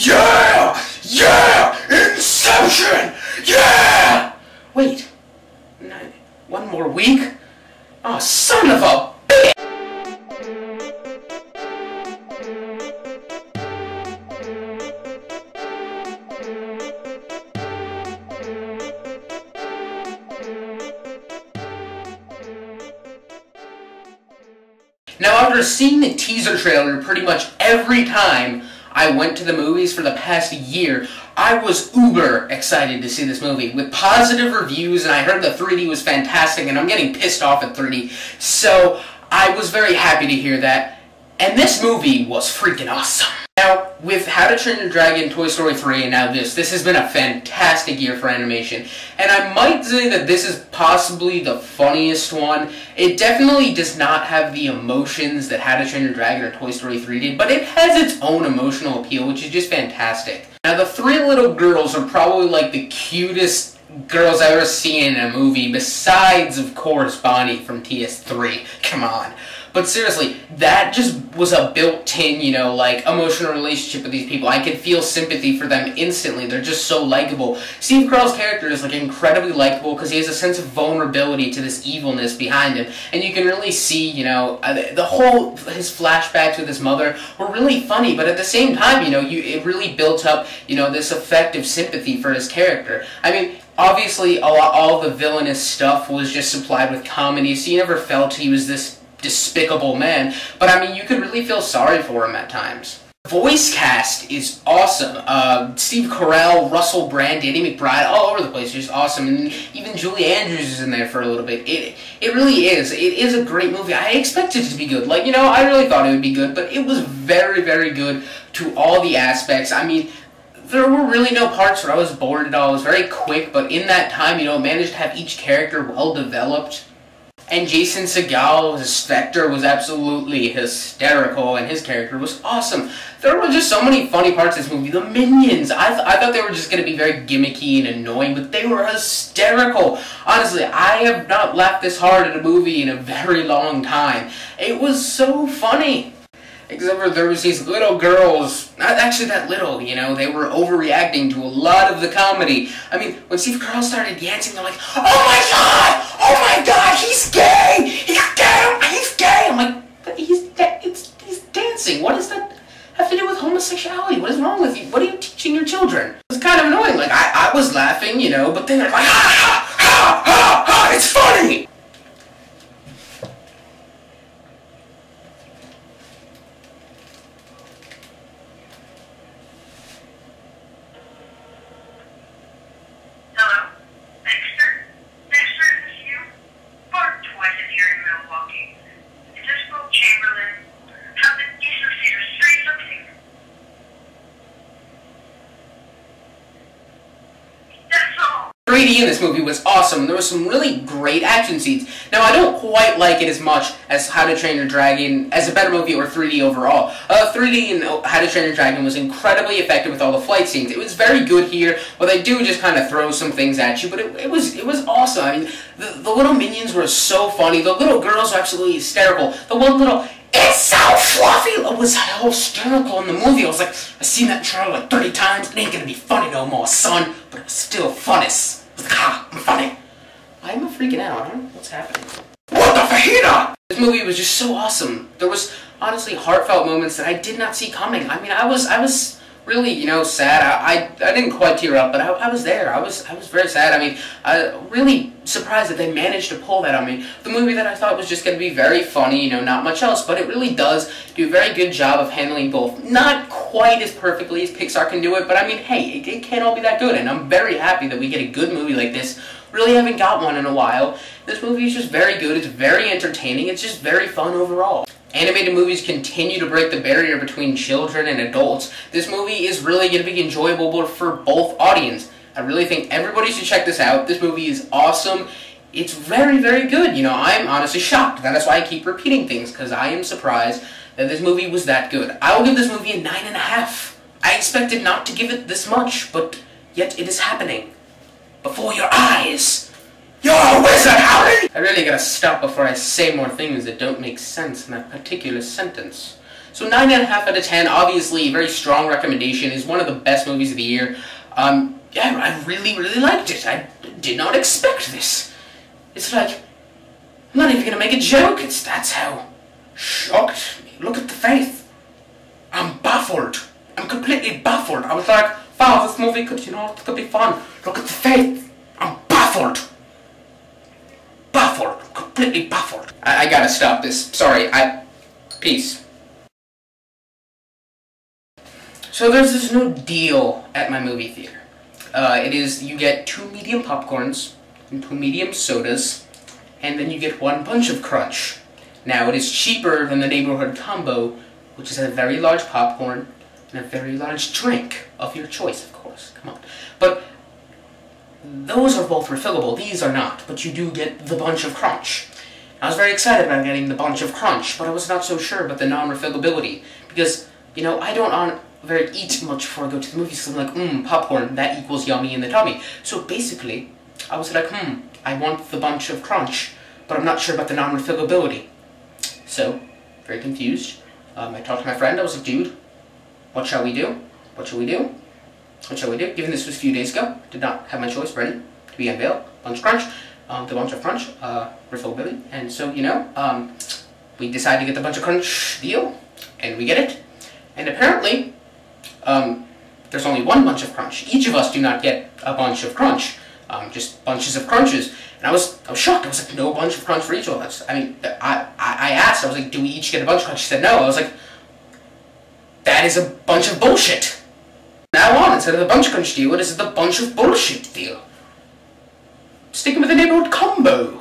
Yeah! Yeah! Inception! Yeah! Wait. No, one more week? Oh, son of a bitch! Now, after seeing the teaser trailer pretty much every time I went to the movies for the past year, I was uber excited to see this movie with positive reviews, and I heard the 3D was fantastic, and I'm getting pissed off at 3D, so I was very happy to hear that, and this movie was freaking awesome. Now, with How to Train Your Dragon, Toy Story 3, and now this has been a fantastic year for animation. And I might say that this is possibly the funniest one. It definitely does not have the emotions that How to Train Your Dragon or Toy Story 3 did, but it has its own emotional appeal, which is just fantastic. Now, the three little girls are probably like the cutest girls I've ever seen in a movie, besides, of course, Bonnie from TS3. Come on. But seriously, that just was a built-in, you know, like, emotional relationship with these people. I could feel sympathy for them instantly. They're just so likable. Steve Carell's character is, like, incredibly likable because he has a sense of vulnerability to this evilness behind him. And you can really see, you know, his flashbacks with his mother were really funny, but at the same time, you know, it really built up, you know, this effective sympathy for his character. I mean, obviously, all the villainous stuff was just supplied with comedy, so you never felt he was this despicable man, but I mean, you could really feel sorry for him at times. The voice cast is awesome. Steve Carell, Russell Brand, Danny McBride, all over the place, just awesome, and even Julie Andrews is in there for a little bit. It really is. It is a great movie. I expected it to be good. Like, you know, I really thought it would be good, but it was very, very good to all the aspects. I mean, there were really no parts where I was bored at all. It was very quick, but in that time, you know, it managed to have each character well developed. And Jason Segel, his Spectre, was absolutely hysterical, and his character was awesome. There were just so many funny parts of this movie. The minions, I thought they were just going to be very gimmicky and annoying, but they were hysterical. Honestly, I have not laughed this hard at a movie in a very long time. It was so funny. Except for there was these little girls, not actually that little, you know, they were overreacting to a lot of the comedy. I mean, when Steve Carell started dancing, they're like, oh my god, he's gay! He's gay! I'm like, but he's dancing. What does that have to do with homosexuality? What is wrong with you? What are you teaching your children? It was kind of annoying. Like, I was laughing, you know, but then they're like, ha, it's funny! The 3D in this movie was awesome. There were some really great action scenes. Now, I don't quite like it as much as How to Train Your Dragon as a better movie or 3D overall. 3D in How to Train Your Dragon was incredibly effective with all the flight scenes. It was very good here, but they do just kind of throw some things at you, but it was awesome. I mean, the little minions were so funny. The little girls were absolutely hysterical. The one little, it's so fluffy, it was hysterical in the movie. I was like, I've seen that trailer like 30 times. It ain't gonna be funny no more, son, but it's still funnest. I was like, I'm funny. Why am I freaking out? I don't know what's happening. What the fajita? This movie was just so awesome. There was honestly heartfelt moments that I did not see coming. I mean, I was really, you know, sad. I didn't quite tear up, but I was there. I was very sad. I mean, really surprised that they managed to pull that on me. The movie that I thought was just going to be very funny, you know, not much else, but it really does do a very good job of handling both. Not quite as perfectly as Pixar can do it, but I mean, hey, it can't all be that good, and I'm very happy that we get a good movie like this. Really haven't got one in a while. This movie is just very good. It's very entertaining. It's just very fun overall. Animated movies continue to break the barrier between children and adults. This movie is really going to be enjoyable for both audiences. I really think everybody should check this out. This movie is awesome. It's very, very good. You know, I'm honestly shocked. That is why I keep repeating things, because I am surprised that this movie was that good. I will give this movie a 9.5. I expected not to give it this much, but yet it is happening. Before your eyes. You're a wizard, Harry! I really gotta stop before I say more things that don't make sense in that particular sentence. So 9.5 out of 10, obviously, a very strong recommendation. Is one of the best movies of the year. Yeah, I really, really liked it. I did not expect this. It's like, I'm not even gonna make a joke. That's how shocked me. Look at the face. I'm baffled. I'm completely baffled. I was like, wow, this movie could, it could be fun. Look at the face. I'm baffled. Baffled. Completely baffled. I gotta stop this. Sorry, peace. So there's this new deal at my movie theater. It is, you get 2 medium popcorns and 2 medium sodas, and then you get 1 bunch of crunch. Now, it is cheaper than the neighborhood combo, which is a very large popcorn and a very large drink of your choice, of course. Come on. But those are both refillable. These are not, but you do get the bunch of crunch. I was very excited about getting the bunch of crunch, but I was not so sure about the non-refillability, because, I don't eat much before I go to the movies, because I'm like, popcorn, that equals yummy in the tummy. So basically, I was like, I want the bunch of crunch, but I'm not sure about the non-refillability. So, very confused. I talked to my friend. I was like, dude, what shall we do? What shall we do? What shall we do? Given this was a few days ago, did not have my choice ready to be unveiled. Bunch of crunch, the bunch of crunch, refillability. And so, we decided to get the bunch of crunch deal, and we get it. And apparently, there's only 1 bunch of crunch. Each of us do not get a bunch of crunch, just bunches of crunches. And I was shocked. I was like, no bunch of crunch for each of us. I mean, I asked, I was like, do we each get a bunch of crunch? She said no. I was like, that is a bunch of bullshit. Now on, instead of the bunch of crunch deal, it is the bunch of bullshit deal. Sticking with the neighborhood combo.